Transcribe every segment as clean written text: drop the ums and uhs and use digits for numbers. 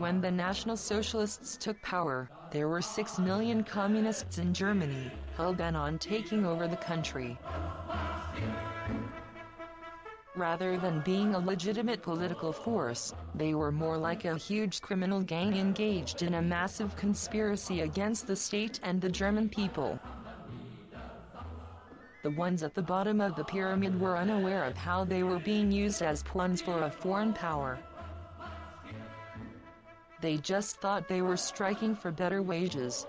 When the National Socialists took power, there were 6 million communists in Germany, hell-bent on taking over the country. Rather than being a legitimate political force, they were more like a huge criminal gang engaged in a massive conspiracy against the state and the German people. The ones at the bottom of the pyramid were unaware of how they were being used as pawns for a foreign power. They just thought they were striking for better wages.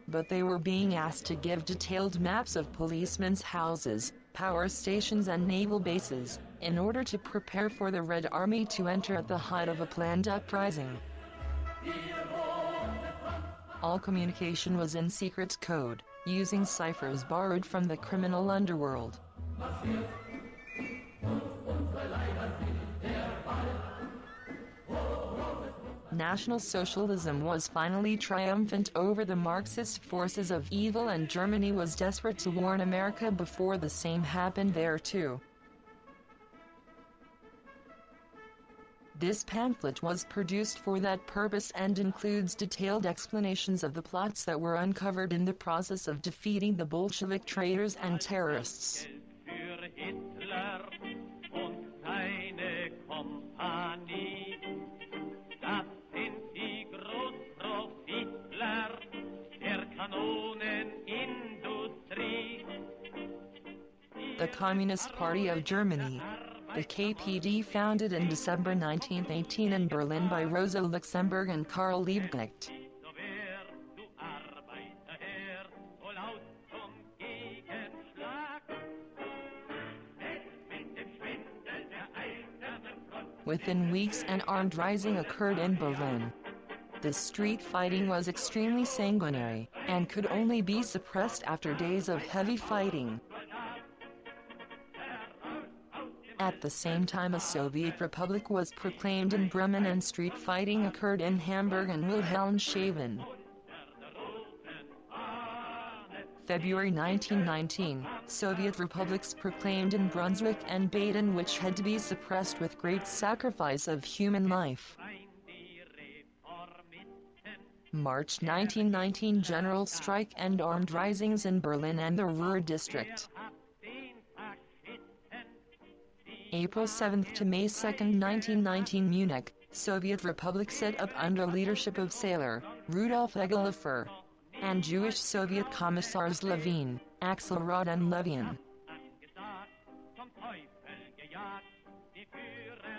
But they were being asked to give detailed maps of policemen's houses, power stations and naval bases, in order to prepare for the Red Army to enter at the height of a planned uprising. All communication was in secret code, using ciphers borrowed from the criminal underworld. National Socialism was finally triumphant over the Marxist forces of evil, and Germany was desperate to warn America before the same happened there too. This pamphlet was produced for that purpose and includes detailed explanations of the plots that were uncovered in the process of defeating the Bolshevik traitors and terrorists. The Communist Party of Germany, the KPD, founded in December 1918 in Berlin by Rosa Luxemburg and Karl Liebknecht. Within weeks, an armed rising occurred in Berlin. The street fighting was extremely sanguinary, and could only be suppressed after days of heavy fighting. At the same time, a Soviet Republic was proclaimed in Bremen, and street fighting occurred in Hamburg and Wilhelmshaven. February 1919, Soviet republics proclaimed in Brunswick and Baden, which had to be suppressed with great sacrifice of human life. March 1919, general strike and armed risings in Berlin and the Ruhr district. April 7 to May 2, 1919, Munich, Soviet Republic set up under leadership of sailor Rudolf Egelhofer and Jewish Soviet commissars Levin, Axelrod and Levin.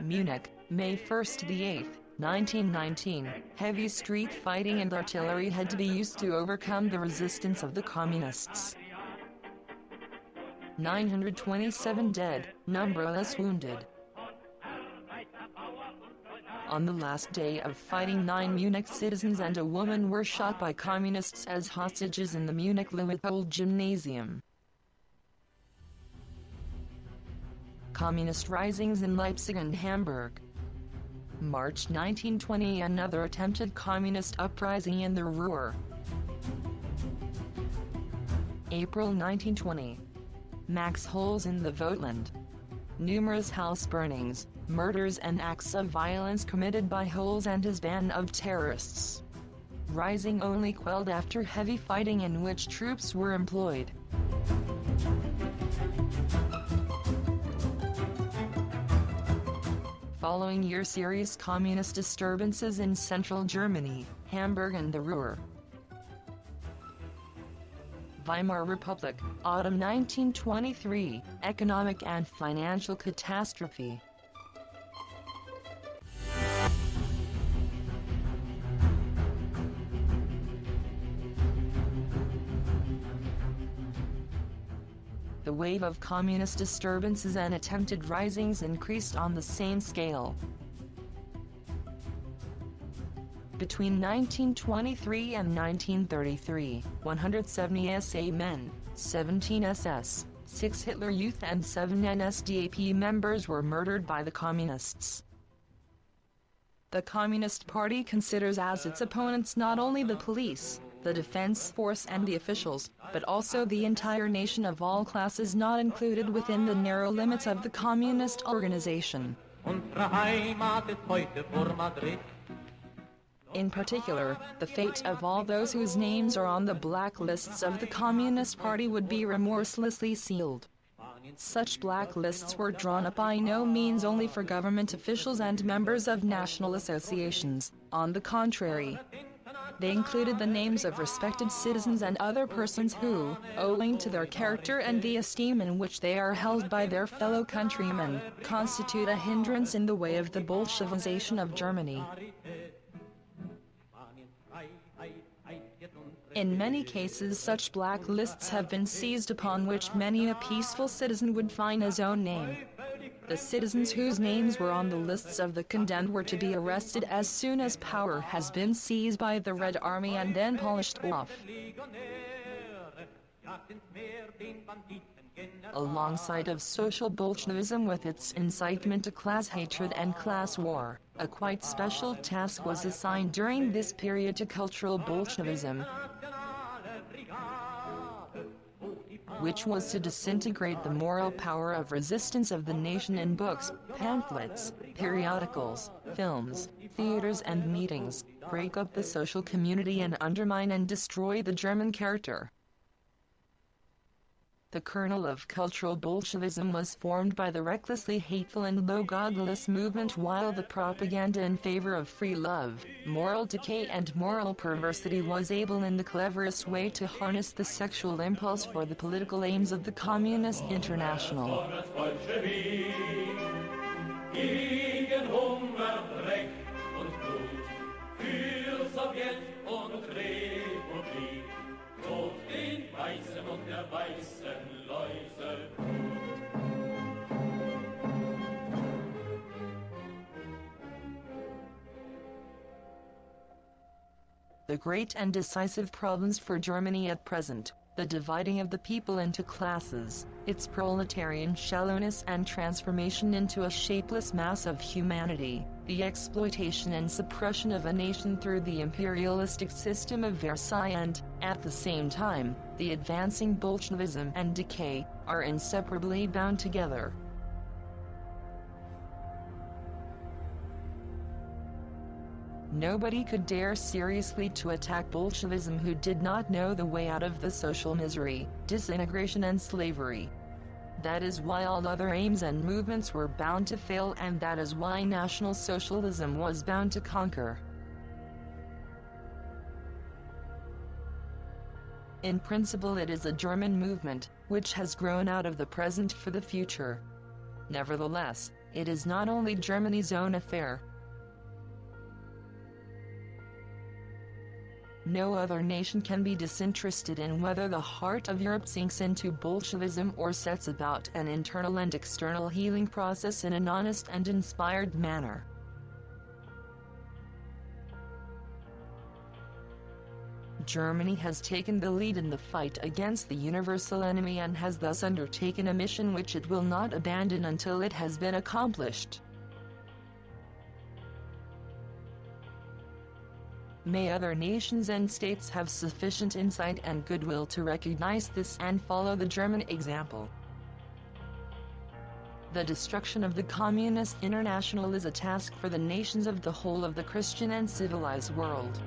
Munich, May 1 to the 8th, 1919, heavy street fighting and artillery had to be used to overcome the resistance of the communists. 927 dead, numberless wounded. On the last day of fighting, 9 Munich citizens and a woman were shot by communists as hostages in the Munich Leopold Gymnasium. Communist risings in Leipzig and Hamburg. March 1920, another attempted communist uprising in the Ruhr. April 1920. Max holes in the Vogtland. Numerous house burnings, murders and acts of violence committed by Holes and his band of terrorists. Rising only quelled after heavy fighting in which troops were employed. Following year, serious communist disturbances in central Germany, Hamburg and the Ruhr. Weimar Republic, autumn 1923, economic and financial catastrophe. The wave of communist disturbances and attempted risings increased on the same scale. Between 1923 and 1933, 170 SA men, 17 SS, 6 Hitler Youth and 7 NSDAP members were murdered by the Communists. The Communist Party considers as its opponents not only the police, the defense force and the officials, but also the entire nation of all classes not included within the narrow limits of the communist organization. Unsere Heimat ist heute vor Madrid. In particular, the fate of all those whose names are on the blacklists of the Communist Party would be remorselessly sealed. Such blacklists were drawn up by no means only for government officials and members of national associations. On the contrary, they included the names of respected citizens and other persons who, owing to their character and the esteem in which they are held by their fellow countrymen, constitute a hindrance in the way of the Bolshevization of Germany. In many cases such blacklists have been seized upon which many a peaceful citizen would find his own name. The citizens whose names were on the lists of the condemned were to be arrested as soon as power has been seized by the Red Army and then polished off. Alongside of social Bolshevism with its incitement to class hatred and class war, a quite special task was assigned during this period to cultural Bolshevism, which was to disintegrate the moral power of resistance of the nation in books, pamphlets, periodicals, films, theaters and meetings, break up the social community and undermine and destroy the German character. The kernel of cultural Bolshevism was formed by the recklessly hateful and low-godless movement, while the propaganda in favor of free love, moral decay and moral perversity was able in the cleverest way to harness the sexual impulse for the political aims of the Communist International. The great and decisive problems for Germany at present, the dividing of the people into classes, its proletarian shallowness and transformation into a shapeless mass of humanity, the exploitation and suppression of a nation through the imperialistic system of Versailles and, at the same time, the advancing Bolshevism and decay, are inseparably bound together. Nobody could dare seriously to attack Bolshevism who did not know the way out of the social misery, disintegration and slavery. That is why all other aims and movements were bound to fail, and that is why National Socialism was bound to conquer. In principle it is a German movement, which has grown out of the present for the future. Nevertheless, it is not only Germany's own affair. No other nation can be disinterested in whether the heart of Europe sinks into Bolshevism or sets about an internal and external healing process in an honest and inspired manner. Germany has taken the lead in the fight against the universal enemy and has thus undertaken a mission which it will not abandon until it has been accomplished. May other nations and states have sufficient insight and goodwill to recognize this and follow the German example. The destruction of the Communist International is a task for the nations of the whole of the Christian and civilized world.